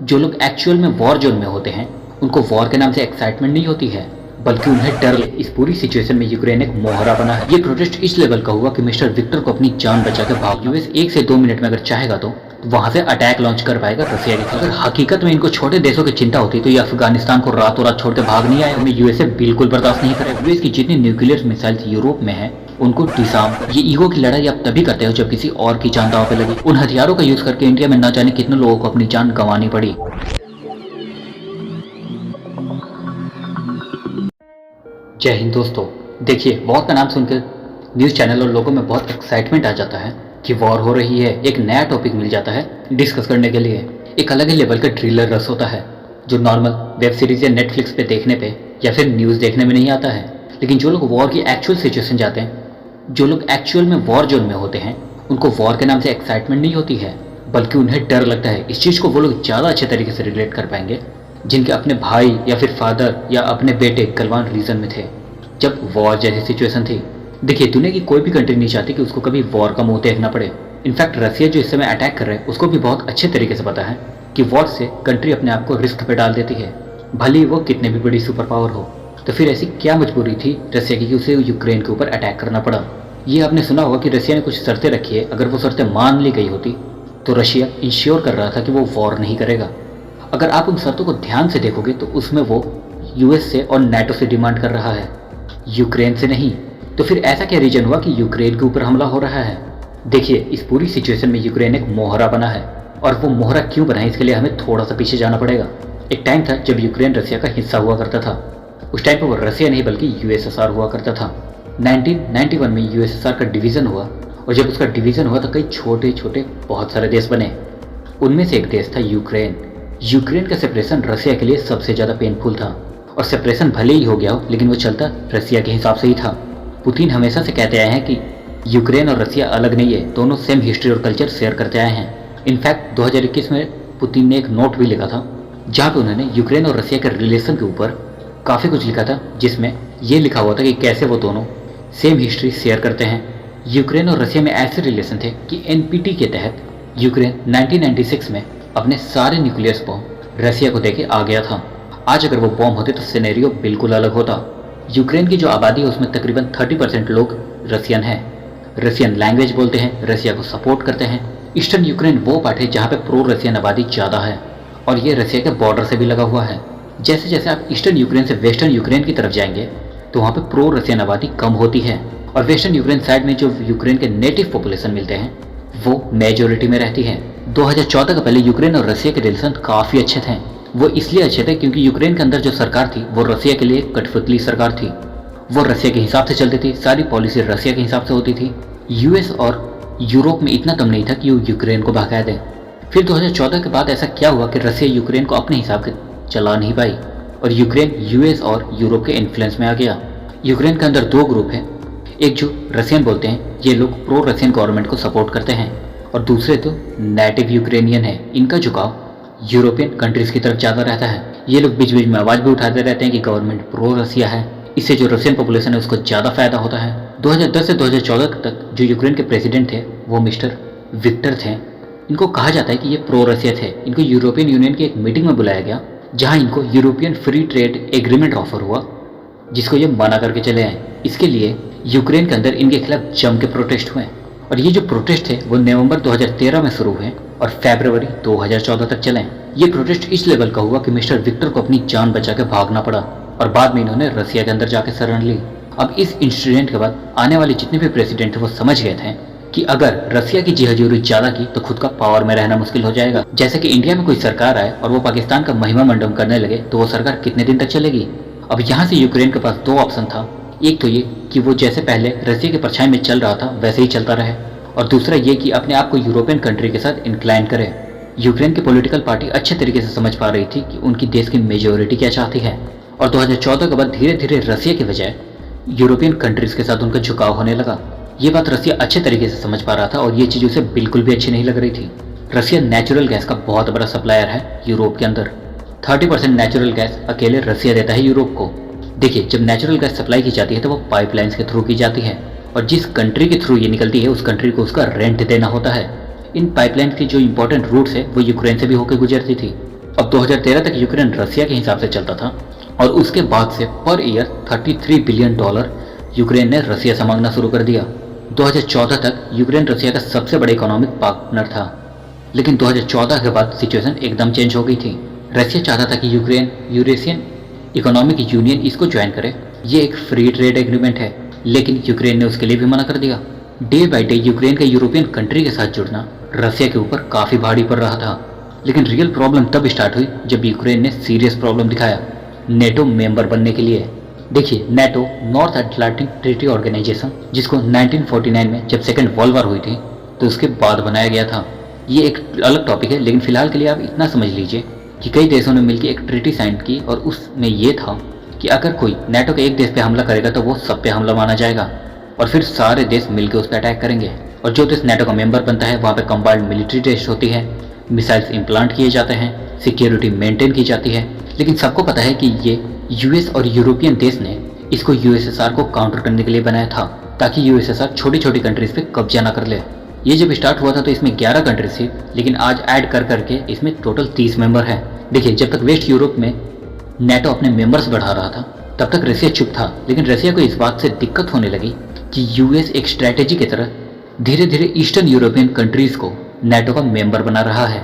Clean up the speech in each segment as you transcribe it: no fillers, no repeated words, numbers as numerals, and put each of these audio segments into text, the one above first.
जो लोग एक्चुअल में वॉर जोन में होते हैं उनको वॉर के नाम से एक्साइटमेंट नहीं होती है, बल्कि उन्हें डर। इस पूरी सिचुएशन में यूक्रेन एक मोहरा बना है। ये प्रोटेस्ट इस लेवल का हुआ कि मिस्टर विक्टर को अपनी जान बचा के भाग। यूएस 1 से 2 मिनट में अगर चाहेगा तो वहां से अटैक लॉन्च कर पाएगा रसिया के खिलाफ। अगर हकीकत में इनको छोटे देशों की चिंता होती तो ये अफगानिस्तान को रातों रात छोड़ के भाग नहीं आए। हमें यूएसए बिल्कुल बर्दाश्त नहीं करेगा। यूएस की जितनी न्यूक्लियर मिसाइल यूरोप में है उनको डिसार्म। ये ईगो की लड़ाई आप तभी करते हो जब किसी और की जान दांव पे लगी। उन हथियारों का यूज करके इंडिया में न जाने कितने लोगों को अपनी जान गंवानी पड़ी। जय हिंद दोस्तों। देखिए, वॉर का नाम सुनकर न्यूज़ चैनल और लोगों में बहुत एक्साइटमेंट आ जाता है कि वॉर हो रही है। एक नया टॉपिक मिल जाता है डिस्कस करने के लिए। एक अलग ही लेवल का थ्रिलर रस होता है जो नॉर्मल वेब सीरीज या नेटफ्लिक्स पे देखने पे या फिर न्यूज़ देखने में नहीं आता है। लेकिन जो लोग वॉर की एक्चुअल सिचुएशन जाते हैं, जो लोग एक्चुअल में वॉर जोन में होते हैं, उनको वॉर के नाम से एक्साइटमेंट नहीं होती है, बल्कि उन्हें डर लगता है। इस चीज़ को वो लोग ज़्यादा अच्छे तरीके से रिलेट कर पाएंगे जिनके अपने भाई या फिर फादर या अपने बेटे गलवान रीजन में थे जब वॉर जैसी सिचुएशन थी। देखिए, दुनिया की कोई भी कंट्री नहीं चाहती कि उसको कभी वॉर का मुंह देखना पड़े। इनफैक्ट रसिया जो इस समय अटैक कर रहा है उसको भी बहुत अच्छे तरीके से पता है कि वॉर से कंट्री अपने आप को रिस्क पे डाल देती है, भले ही वो कितने भी बड़ी सुपर पावर हो। तो फिर ऐसी क्या मजबूरी थी रसिया की कि उसे यूक्रेन के ऊपर अटैक करना पड़ा। ये आपने सुना होगा कि रसिया ने कुछ शर्तें रखी है। अगर वो शर्तें मान ली गई होती तो रशिया इंश्योर कर रहा था कि वो वॉर नहीं करेगा। अगर आप उन शर्तों को ध्यान से देखोगे तो उसमें वो यूएस से और नाटो से डिमांड कर रहा है, यूक्रेन से नहीं। तो फिर ऐसा क्या रीजन हुआ कि यूक्रेन के ऊपर हमला हो रहा है? देखिए, इस पूरी सिचुएशन में यूक्रेन एक मोहरा बना है। और वो मोहरा क्यों बना है इसके लिए हमें थोड़ा सा पीछे जाना पड़ेगा। एक टाइम था जब यूक्रेन रसिया का हिस्सा हुआ करता था। उस टाइम पर वो रसिया नहीं बल्कि यूएसएसआर हुआ करता था। 1991 में यूएसएसआर का डिवीज़न हुआ और जब उसका डिवीज़न हुआ तो कई छोटे छोटे बहुत सारे देश बने। उनमें से एक देश था यूक्रेन। यूक्रेन का सेपरेशन रसिया के लिए सबसे ज़्यादा पेनफुल था। और सेपरेशन भले ही हो गया हो लेकिन वो चलता रसिया के हिसाब से ही था। पुतिन हमेशा से कहते आए हैं कि यूक्रेन और रसिया अलग नहीं है, दोनों सेम हिस्ट्री और कल्चर शेयर करते आए हैं। इनफैक्ट 2021 में पुतिन ने एक नोट भी लिखा था जहाँ पे उन्होंने यूक्रेन और रसिया के रिलेशन के ऊपर काफ़ी कुछ लिखा था, जिसमें ये लिखा हुआ था कि कैसे वो दोनों सेम हिस्ट्री शेयर करते हैं। यूक्रेन और रसिया में ऐसे रिलेशन थे कि एनपीटी के तहत यूक्रेन 1996 में अपने सारे न्यूक्लियर्स बॉम्ब रसिया को देके आ गया था। आज अगर वो बॉम्ब होते तो सिनेरियो बिल्कुल अलग होता। यूक्रेन की जो आबादी है उसमें तकरीबन 30% लोग रसियन हैं, रसियन लैंग्वेज बोलते हैं, रसिया को सपोर्ट करते हैं। ईस्टर्न यूक्रेन वो पार्ट है जहाँ पे प्रो रसियन आबादी ज़्यादा है और ये रसिया के बॉर्डर से भी लगा हुआ है। जैसे जैसे आप ईस्टर्न यूक्रेन से वेस्टर्न यूक्रेन की तरफ जाएंगे तो वहाँ पे प्रो रसियन आबादी कम होती है और वेस्टर्न यूक्रेन साइड में जो यूक्रेन के नेटिव पॉपुलेशन मिलते हैं वो मेजोरिटी में रहती है। 2014 के पहले यूक्रेन और रसिया के रिलेशन काफ़ी अच्छे थे। वो इसलिए अच्छे थे क्योंकि यूक्रेन के अंदर जो सरकार थी वो रसिया के लिए कठपुतली सरकार थी। वो रसिया के हिसाब से चलती थी, सारी पॉलिसी रसिया के हिसाब से होती थी। यूएस और यूरोप में इतना दम नहीं था कि वो यूक्रेन को भगा दे। फिर 2014 के बाद ऐसा क्या हुआ कि रसिया यूक्रेन को अपने हिसाब से चला नहीं पाई और यूक्रेन यूएस और यूरोप के इन्फ्लुएंस में आ गया। यूक्रेन के अंदर दो ग्रुप हैं, एक जो रसियन बोलते हैं, ये लोग प्रो रसियन गवर्नमेंट को सपोर्ट करते हैं, और दूसरे तो नेटिव यूक्रेनियन है, इनका झुकाव यूरोपियन कंट्रीज़ की तरफ ज़्यादा रहता है। ये लोग बीच बीच में आवाज़ भी उठाते रहते हैं कि गवर्नमेंट प्रो रसिया है, इससे जो रसियन पॉपुलेशन है उसको ज़्यादा फायदा होता है। 2010 से 2014 तक जो यूक्रेन के प्रेसिडेंट थे वो मिस्टर विक्टर थे। इनको कहा जाता है कि ये प्रो रसिया थे। इनको यूरोपियन यूनियन की एक मीटिंग में बुलाया गया जहाँ इनको European free trade agreement offer हुआ, जिसको ये मना करके चले आए। इसके लिए यूक्रेन के अंदर इनके खिलाफ जम के प्रोटेस्ट हुए और ये जो प्रोटेस्ट थे वो नवंबर 2013 में शुरू हुए और फरवरी 2014 तक चले। ये प्रोटेस्ट इस लेवल का हुआ कि मिस्टर विक्टर को अपनी जान बचा के भागना पड़ा और बाद में इन्होंने रसिया के अंदर जाके शरण ली। अब इस इंसिडेंट के बाद आने वाले जितने भी प्रेसिडेंट थे वो समझ गए थे कि अगर रसिया की जी हजूरी ज़्यादा की तो खुद का पावर में रहना मुश्किल हो जाएगा। जैसे कि इंडिया में कोई सरकार आए और वो पाकिस्तान का महिमा मंडन करने लगे तो वो सरकार कितने दिन तक चलेगी। अब यहाँ से यूक्रेन के पास दो ऑप्शन था, एक तो ये कि वो जैसे पहले रसिया के परछाई में चल रहा था वैसे ही चलता रहे, और दूसरा ये कि अपने आप को यूरोपियन कंट्री के साथ इंक्लाइन करे। यूक्रेन की पॉलिटिकल पार्टी अच्छे तरीके से समझ पा रही थी कि उनकी देश की मेजोरिटी क्या चाहती है और 2014 के बाद धीरे धीरे रसिया के बजाय यूरोपियन कंट्रीज़ के साथ उनका झुकाव होने लगा। ये बात रसिया अच्छे तरीके से समझ पा रहा था और ये चीज़ उसे बिल्कुल भी अच्छी नहीं लग रही थी। रसिया नेचुरल गैस का बहुत बड़ा सप्लायर है यूरोप के अंदर। 30% नेचुरल गैस अकेले रसिया देता है यूरोप को। देखिए, जब नेचुरल गैस सप्लाई की जाती है तो वो पाइपलाइंस के थ्रू की जाती है और जिस कंट्री के थ्रू ये निकलती है उस कंट्री को उसका रेंट देना होता है। इन पाइपलाइन की जो इंपॉर्टेंट रूट्स है वो यूक्रेन से भी होकर गुजरती थी अब 2013 तक यूक्रेन रसिया के हिसाब से चलता था और उसके बाद से पर ईयर $33 बिलियन यूक्रेन ने रसिया से मांगना शुरू कर दिया। 2014 तक यूक्रेन रसिया का सबसे बड़ा इकोनॉमिक पार्टनर था, लेकिन 2014 के बाद सिचुएशन एकदम चेंज हो गई थी। रसिया चाहता था कि यूक्रेन यूरेशियन इकोनॉमिक यूनियन इसको ज्वाइन करे। ये एक फ्री ट्रेड एग्रीमेंट है, लेकिन यूक्रेन ने उसके लिए भी मना कर दिया। डे बाय डे यूक्रेन का यूरोपियन कंट्री के साथ जुड़ना रसिया के ऊपर काफ़ी भारी पड़ रहा था। लेकिन रियल प्रॉब्लम तब स्टार्ट हुई जब यूक्रेन ने सीरियस प्रॉब्लम दिखाया नेटो मेंबर बनने के लिए। देखिए, NATO North Atlantic Treaty Organization, जिसको 1949 में जब सेकेंड वर्ल्ड वॉर हुई थी तो उसके बाद बनाया गया था। ये एक अलग टॉपिक है, लेकिन फिलहाल के लिए आप इतना समझ लीजिए कि कई देशों ने मिलकर एक ट्रीटी साइन की और उसमें ये था कि अगर कोई नेटो के एक देश पे हमला करेगा तो वो सब पे हमला माना जाएगा और फिर सारे देश मिलकर उस पर अटैक करेंगे। और जो देश नेटो का मेंबर बनता है वहाँ पे कंबाइंड मिलिट्री टेस्ट होती है, मिसाइल्स इम्प्लांट किए जाते हैं, सिक्योरिटी मेंटेन की जाती है। लेकिन सबको पता है कि ये यूएस और यूरोपियन देश ने इसको यूएसएसआर को काउंटर करने के लिए बनाया था, ताकि यूएसएसआर छोटी छोटी कंट्रीज पे कब्जा ना कर ले। ये जब स्टार्ट हुआ था तो इसमें 11 कंट्रीज थी, लेकिन आज ऐड कर करके इसमें टोटल 30 मेंबर हैं। देखिए, जब तक वेस्ट यूरोप में नेटो अपने मेंबर्स बढ़ा रहा था तब तक रसिया चुप था, लेकिन रसिया को इस बात से दिक्कत होने लगी कि यूएस एक स्ट्रैटेजी की तरह धीरे धीरे ईस्टर्न यूरोपियन कंट्रीज को नेटो का मेंबर बना रहा है।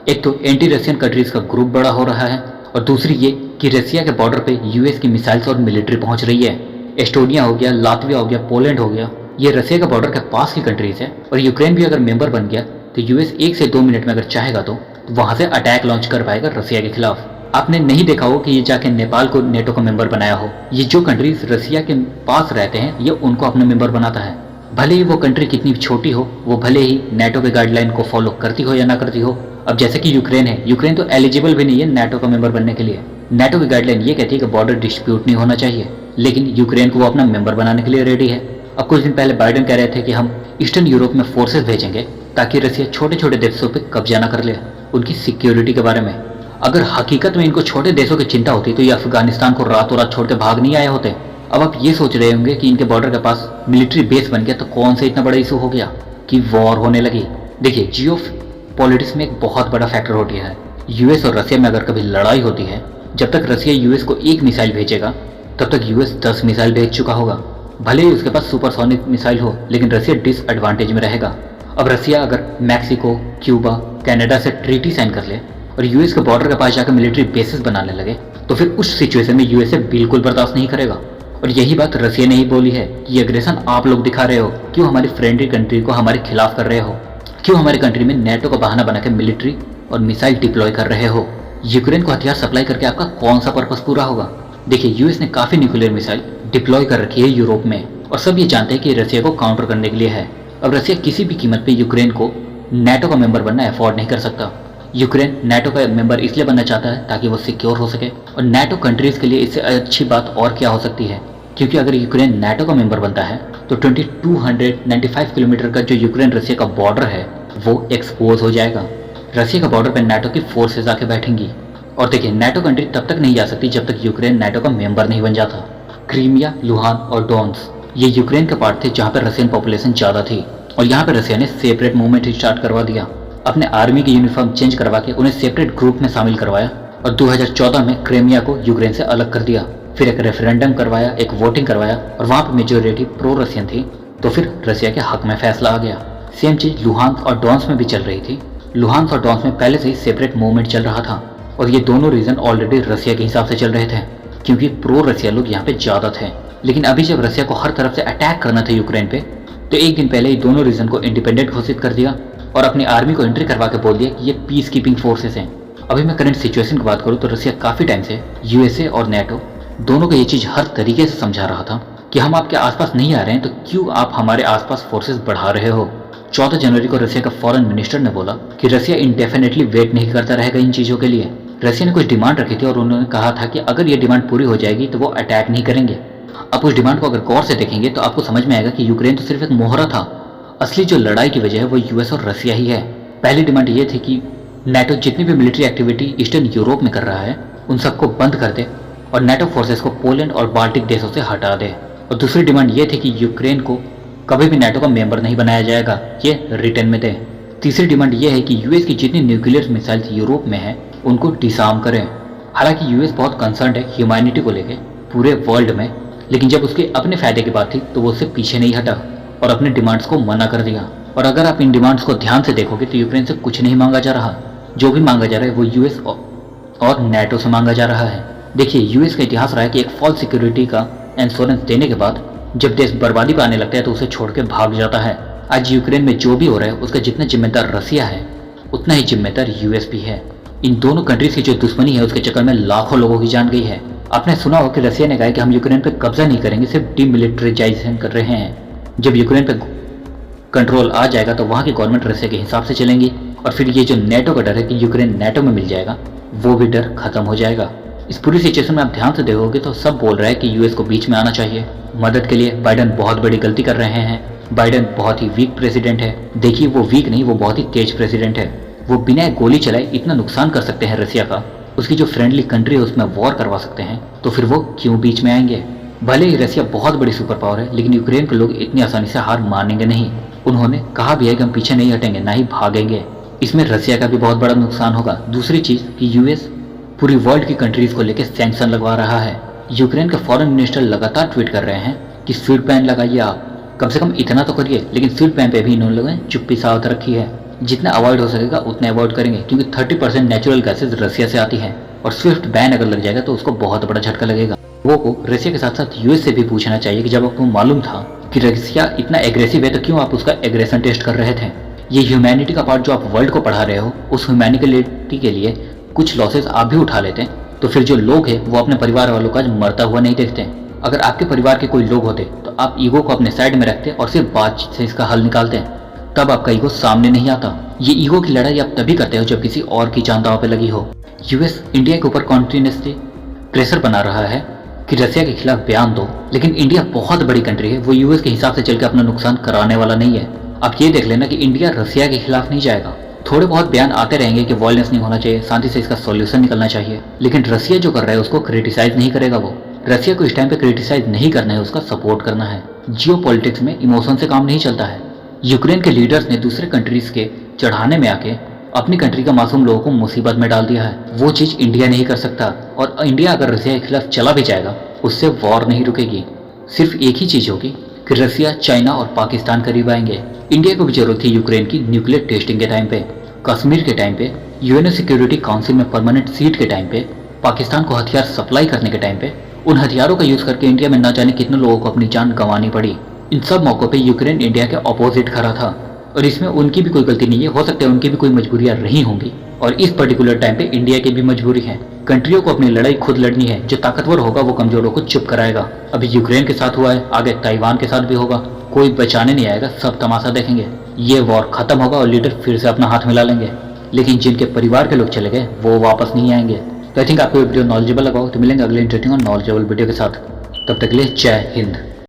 एक तो एंटी रशियन कंट्रीज का ग्रुप बड़ा हो रहा है और दूसरी ये कि रसिया के बॉर्डर पे यूएस की मिसाइल्स और मिलिट्री पहुंच रही है। एस्टोनिया हो गया, लातविया हो गया, पोलैंड हो गया, ये रसिया के बॉर्डर के पास की कंट्रीज है। और यूक्रेन भी अगर मेंबर बन गया तो यूएस 1 से 2 मिनट में अगर चाहेगा तो वहां से अटैक लॉन्च कर पाएगा रसिया के खिलाफ। आपने नहीं देखा हो कि ये जाके नेपाल को नेटो का मेंबर बनाया हो। ये जो कंट्रीज रसिया के पास रहते हैं ये उनको अपना मेंबर बनाता है, भले ही वो कंट्री कितनी छोटी हो, वो भले ही नेटो के गाइडलाइन को फॉलो करती हो या ना करती हो। अब जैसे कि यूक्रेन है, यूक्रेन तो एलिजिबल भी नहीं है नेटो का मेंबर बनने के लिए। नेटो की गाइडलाइन ये कहती है कि बॉर्डर डिस्प्यूट नहीं होना चाहिए, लेकिन यूक्रेन को वो अपना मेंबर बनाने के लिए रेडी है। अब कुछ दिन पहले बाइडेन कह रहे थे कि हम ईस्टर्न यूरोप में फोर्सेस भेजेंगे ताकि रसिया छोटे छोटे देशों पर कब्जा ना कर ले, उनकी सिक्योरिटी के बारे में। अगर हकीकत में इनको छोटे देशों की चिंता होती तो ये अफगानिस्तान को रातों रात छोड़ के भाग नहीं आए होते। अब आप ये सोच रहे होंगे कि इनके बॉर्डर के पास मिलिट्री बेस बन गया तो कौन सा इतना बड़ा इशू हो गया कि वॉर होने लगी। देखिए, जियो पॉलिटिक्स में एक बहुत बड़ा फैक्टर होती है। यूएस और रसिया में अगर कभी लड़ाई होती है, जब तक रसिया यूएस को 1 मिसाइल भेजेगा तब तक यूएस 10 मिसाइल भेज चुका होगा। भले ही उसके पास सुपरसोनिक मिसाइल हो, लेकिन रसिया डिसएडवांटेज में रहेगा। अब रसिया अगर मैक्सिको, क्यूबा, कनाडा से ट्रीटी साइन कर ले और यूएस के बॉर्डर के पास जाकर मिलिट्री बेसिस बनाने लगे तो फिर उस सिचुएशन में यूएसए बिल्कुल बर्दाश्त नहीं करेगा। और यही बात रसिया ने ही बोली है कि एग्रेशन आप लोग दिखा रहे हो, क्यों हमारी फ्रेंडली कंट्री को हमारे खिलाफ कर रहे हो, क्यों हमारी कंट्री में नेटो का बहाना बना के मिलिट्री और मिसाइल डिप्लॉय कर रहे हो। यूक्रेन को हथियार सप्लाई करके आपका कौन सा पर्पस पूरा होगा। देखिए, यूएस ने काफी न्यूक्लियर मिसाइल डिप्लॉय कर रखी है यूरोप में और सब ये जानते हैं कि रसिया को काउंटर करने के लिए है। अब रसिया किसी भी कीमत पे यूक्रेन को नेटो का मेंबर बनना अफोर्ड नहीं कर सकता। यूक्रेन नेटो का मेंबर इसलिए बनना चाहता है ताकि वो सिक्योर हो सके, और नेटो कंट्रीज के लिए इससे अच्छी बात और क्या हो सकती है, क्योंकि अगर यूक्रेन नेटो का मेंबर बनता है तो 2295 किलोमीटर का जो यूक्रेन रसिया का बॉर्डर है वो एक्सपोज हो जाएगा। रसिया का बॉर्डर पर नेटो की फोर्सेज आके बैठेंगी। और देखिए, नेटो कंट्री तब तक नहीं जा सकती जब तक यूक्रेन नेटो का मेंबर नहीं बन जाता। क्रीमिया, लुहान और डोन्स ये यूक्रेन के पार्ट थे जहाँ पर रशियन पॉपुलेशन ज़्यादा थी, और यहाँ पर रसिया ने सेपरेट मूवमेंट स्टार्ट करवा दिया। अपने आर्मी की यूनिफॉर्म चेंज करवा के उन्हें सेपरेट ग्रुप में शामिल करवाया और 2014 में क्रीमिया को यूक्रेन से अलग कर दिया। फिर एक रेफरेंडम करवाया, एक वोटिंग करवाया और वहाँ पर मेजोरिटी प्रो रशियन थी, तो फिर रसिया के हक में फैसला आ गया। सेम चीज़ लुहान्स और डोन्स में भी चल रही थी। लुहान्स और डोन्स में पहले से ही सेपरेट मूवमेंट चल रहा था और ये दोनों रीजन ऑलरेडी रसिया के हिसाब से चल रहे थे, क्योंकि प्रो रसिया लोग यहाँ पे ज़्यादा थे। लेकिन अभी जब रसिया को हर तरफ से अटैक करना था यूक्रेन पे, तो एक दिन पहले ही दोनों रीजन को इंडिपेंडेंट घोषित कर दिया और अपनी आर्मी को एंट्री करवा के बोल दिया कि ये पीस कीपिंग फोर्सेस हैं। अभी मैं करंट सिचुएशन की बात करूँ तो रसिया काफ़ी टाइम से यूएसए और नेटो दोनों को ये चीज़ हर तरीके से समझा रहा था कि हम आपके आसपास नहीं आ रहे हैं तो क्यों आप हमारे आसपास फोर्सेस बढ़ा रहे हो। 14 जनवरी को रसिया का फॉरेन मिनिस्टर ने बोला कि रसिया इंडेफिनेटली वेट नहीं करता रहेगा इन चीज़ों के लिए। रसिया ने कुछ डिमांड रखी थी और उन्होंने कहा था कि अगर ये डिमांड पूरी हो जाएगी तो वो अटैक नहीं करेंगे। आप उस डिमांड को अगर गौर से देखेंगे तो आपको समझ में आएगा कि यूक्रेन तो सिर्फ एक मोहरा था, असली जो लड़ाई की वजह है वो यूएस और रसिया ही है। पहली डिमांड ये थी कि नेटो जितनी भी मिलिट्री एक्टिविटी ईस्टर्न यूरोप में कर रहा है उन सबको बंद कर दे और नेटो फोर्सेस को पोलैंड और बाल्टिक देशों से हटा दे। और दूसरी डिमांड ये थी कि यूक्रेन को कभी भी नेटो का मेंबर नहीं बनाया जाएगा, ये रिटर्न में दे। तीसरी डिमांड ये है कि यूएस की जितनी न्यूक्लियर मिसाइल्स यूरोप में है उनको डिसआर्म करें। हालांकि यूएस बहुत कंसर्न है ह्यूमैनिटी को लेके पूरे वर्ल्ड में, लेकिन जब उसके अपने फायदे की बात थी तो वो उससे पीछे नहीं हटा और अपने डिमांड्स को मना कर दिया। और अगर आप इन डिमांड्स को ध्यान से देखोगे तो यूक्रेन से कुछ नहीं मांगा जा रहा, जो भी मांगा जा रहा है वो यूएस और नेटो से मांगा जा रहा है। देखिए, यूएस का इतिहास रहा है कि एक फॉल्स सिक्योरिटी का इंश्योरेंस देने के बाद जब देश बर्बादी पर आने लगता है तो उसे छोड़ के भाग जाता है। आज यूक्रेन में जो भी हो रहा है उसका जितना जिम्मेदार रसिया है उतना ही जिम्मेदार यूएस भी है। इन दोनों कंट्रीज की जो दुश्मनी है उसके चक्कर में लाखों लोगों की जान गई है। आपने सुना हो कि रसिया ने कहा कि हम यूक्रेन पे कब्जा नहीं करेंगे, सिर्फ डीमिलिटराइजेशन कर रहे हैं। जब यूक्रेन पे कंट्रोल आ जाएगा तो वहाँ की गवर्नमेंट रसिया के हिसाब से चलेंगी और फिर ये जो नेटो का डर है कि यूक्रेन नेटो में मिल जाएगा वो भी डर खत्म हो जाएगा। इस पूरी सिचुएशन में आप ध्यान से देखोगे तो सब बोल रहा है कि यूएस को बीच में आना चाहिए मदद के लिए। बाइडन बहुत बड़ी गलती कर रहे हैं। बाइडन बहुत ही वीक प्रेसिडेंट है। देखिए, वो वीक नहीं, वो बहुत ही तेज प्रेसिडेंट है। वो बिना गोली चलाए इतना नुकसान कर सकते हैं रसिया का, उसकी जो फ्रेंडली कंट्री है उसमें वॉर करवा सकते हैं, तो फिर वो क्यों बीच में आएंगे। भले ही रसिया बहुत बड़ी सुपर पावर है, लेकिन यूक्रेन के लोग इतनी आसानी से हार मानेंगे नहीं। उन्होंने कहा भी है कि हम पीछे नहीं हटेंगे, ना ही भागेंगे। इसमें रसिया का भी बहुत बड़ा नुकसान होगा। दूसरी चीज कि यूएस पूरी वर्ल्ड की कंट्रीज को लेकर सैंक्शन लगवा रहा है। यूक्रेन के फॉरेन मिनिस्टर लगातार ट्वीट कर रहे हैं कि स्वीट पैन लगाइए, आप कम से कम इतना तो करिए। लेकिन स्वीट पैन पे भी इन्होंने लोगों ने चुप्पी साध रखी है। जितना अवॉइड हो सकेगा उतना अवॉइड करेंगे, क्योंकि 30% नेचुरल गैसेज रसिया से आती है और स्विफ्ट बैन अगर लग जाएगा तो उसको बहुत बड़ा झटका लगेगा। लोगों को रसिया के साथ साथ यूएस से भी पूछना चाहिए कि जब आपको मालूम था कि रसिया इतना एग्रेसिव है तो क्यों आप उसका एग्रेशन टेस्ट कर रहे थे। ये ह्यूमैनिटी का पार्ट जो आप वर्ल्ड को पढ़ा रहे हो, उस ह्यूमैनिटी के लिए कुछ लॉसेस आप भी उठा लेते हैं तो फिर जो लोग हैं वो अपने परिवार वालों का मरता हुआ नहीं देखते। अगर आपके परिवार के कोई लोग होते तो आप ईगो को अपने साइड में रखते और सिर्फ बातचीत से इसका हल निकालते, तब आपका ईगो सामने नहीं आता। ये ईगो की लड़ाई आप तभी करते हो जब किसी और की जान दांव पे लगी हो। यूएस इंडिया के ऊपर कॉन्टिन्यूसली प्रेशर बना रहा है कि रसिया के खिलाफ बयान दो, लेकिन इंडिया बहुत बड़ी कंट्री है, वो यूएस के हिसाब से चल के अपना नुकसान कराने वाला नहीं है। आप ये देख लेना कि इंडिया रसिया के खिलाफ नहीं जाएगा। थोड़े बहुत बयान आते रहेंगे कि वॉयलेंस नहीं होना चाहिए, शांति से इसका सॉल्यूशन निकलना चाहिए, लेकिन रसिया जो कर रहा है उसको क्रिटिसाइज नहीं करेगा। वो रसिया को इस टाइम पे क्रिटिसाइज नहीं करना है, उसका सपोर्ट करना है। जियो पॉलिटिक्स में इमोशन से काम नहीं चलता है। यूक्रेन के लीडर्स ने दूसरे कंट्रीज के चढ़ाने में आके अपनी कंट्री का मासूम लोगों को मुसीबत में डाल दिया है। वो चीज इंडिया नहीं कर सकता, और इंडिया अगर रसिया के खिलाफ चला भी जाएगा उससे वॉर नहीं रुकेगी। सिर्फ एक ही चीज होगी कि रसिया, चाइना और पाकिस्तान करीब आएंगे। इंडिया को भी जरूरत थी यूक्रेन की न्यूक्लियर टेस्टिंग के टाइम पे, कश्मीर के टाइम पे, यूएनओ सिक्योरिटी काउंसिल में परमानेंट सीट के टाइम पे, पाकिस्तान को हथियार सप्लाई करने के टाइम पे। उन हथियारों का यूज करके इंडिया में न जाने कितने लोगों को अपनी जान गंवानी पड़ी। इन सब मौकों पे यूक्रेन इंडिया के ऑपोजिट खड़ा था, और इसमें उनकी भी कोई गलती नहीं है। हो सकता है उनकी भी कोई मजबूरियां रही होंगी, और इस पर्टिकुलर टाइम पे इंडिया की भी मजबूरी है। कंट्रियों को अपनी लड़ाई खुद लड़नी है। जो ताकतवर होगा वो कमजोरों को चुप कराएगा। अभी यूक्रेन के साथ हुआ है, आगे ताइवान के साथ भी होगा। कोई बचाने नहीं आएगा, सब तमाशा देखेंगे। ये वॉर खत्म होगा और लीडर फिर से अपना हाथ मिला लेंगे, लेकिन जिनके परिवार के लोग चले गए वो वापस नहीं आएंगे। तो आई थिंक आपको ये वीडियो नॉलेजेबल लगा हो। तो मिलेंगे अगले इंटरेस्टिंग और नॉलेजेबल वीडियो के साथ। तब तक के लिए जय हिंद।